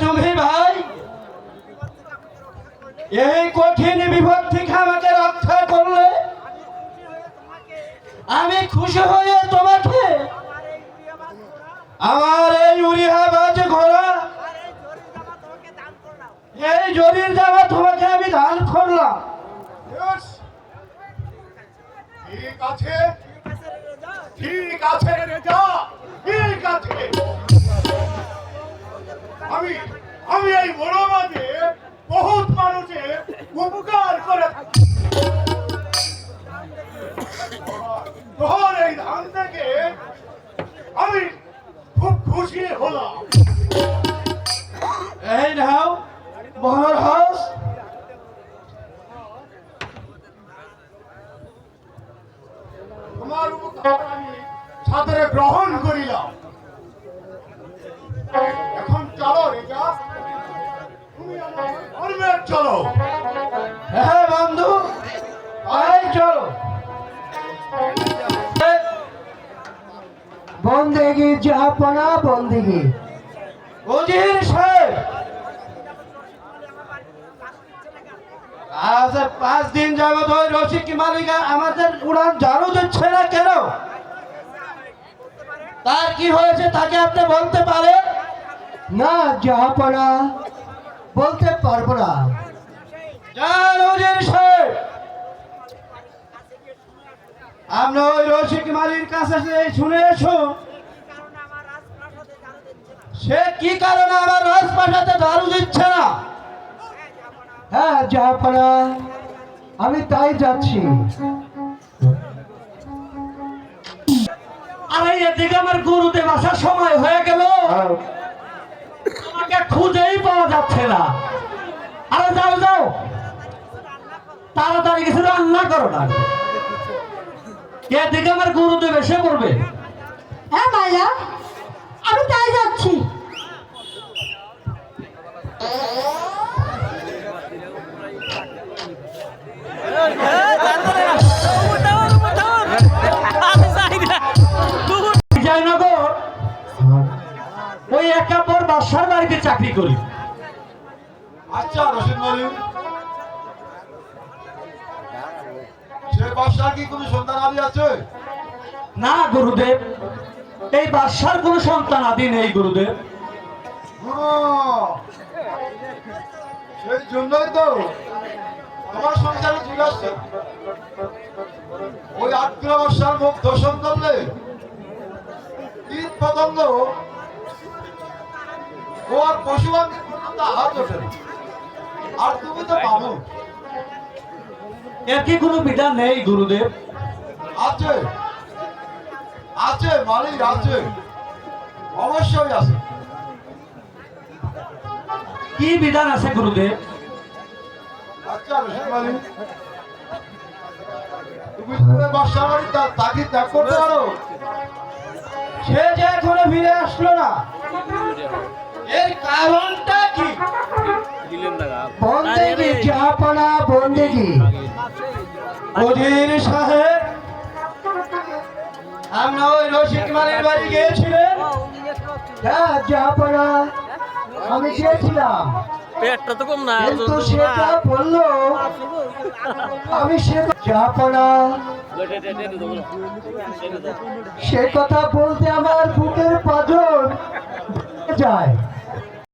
তুমি ভাই এই কঠিন বিপদ থেকে আমাকে রক্ষা করলে, আমি খুশি হয়ে তোমাকে আমার এই উড়িয়াবাজ ঘোড়া, এই জরির জামা তোমাকে আমি দান করলাম। ঠিক আছে, ঠিক আছে রেজা, ঠিক আছে। আমি এই বড় মাঝে বহুত মানুষের উপকার করে থাকি। তোর এই ধান থেকে আমি খুব খুশি হলাম। এই নাও বহর হাউস, তোমার উপকার আমি সাদরে গ্রহণ করিলাম। এখন চলো রেজা, তুমি আমার কর্মে চলো। হ্যাঁ বন্ধু, আয় চলো। বন্দেগি জাহাপনা বন্দেগি। উজির সাহেব, আজ 5 দিন যাবত ওই রসিক মালিকা আমাদের উড়ান ঝাড়ু দিচ্ছে না কেন? তার কি হয়েছে তাকে আপনি বলতে পারেন? না জাহাপনা, বলতে পারবো না। যান উজির সাহেব, আমরা ওই রসিক মালির কাছে শুনে এসো সে কি কারণে আমার রাজপ্রাসাদে ঝাড়ু দিচ্ছে না। হ্যাঁ জাহাপনা, আমি তাই যাচ্ছি। আরে এদিকে আমার গুরুদেব আসার সময় হয়ে গেল, আমাকে খুঁজেই পাওয়া যাচ্ছে না। আরে যাও যাও, তাড়াতাড়ি কিছু রান্না করো না। এদিকে আমার গুরুদেব এসে পড়বে। হ্যাঁ মাইয়া, আমি তাই যাচ্ছি। বিজয়নগর ওই একাম্বর বাদশার বাড়িতে চাকরি করি। আচ্ছা রশিদ মালিক, সে বাদশার কি কোনো সন্তান আদি আছে? না গুরুদেব, এই বাদশার কোনো সন্তান আদি নেই গুরুদেব। সেই জন্যই তো তোমার সংসারে জিজ্ঞাসা, ওই আগ্রা বাদশার মুখ দর্শন করলে কীট পতঙ্গ ওর পশুবাঙ্গের পর্যন্ত হাত ওঠে, আর তুমি তো পাবো। এর কি কোনো বিধান নেই গুরুদেব? আছে আছে মালিক, আছে, অবশ্যই আছে। কি বিধান আছে গুরুদেব? আচ্ছা রশিদ মালিক, তুমি বাদশার বাড়ি তাকে ত্যাগ করতে পারো? সে যে এখনো ফিরে আসলো না, এর কারণটা কি? বন্দেগি জাহাপনা বন্দেগি। উজির সাহেব, আমরা ওই রসিক মালির বাড়ি গিয়েছিলেন। হ্যাঁ জাহাপনা, আমি গিয়েছিলাম, পেটটা তো কম না, কিন্তু সেটা বললো আমি সে জাহাপনা, সে কথা বলতে আমার বুকের পাঁজর যায়।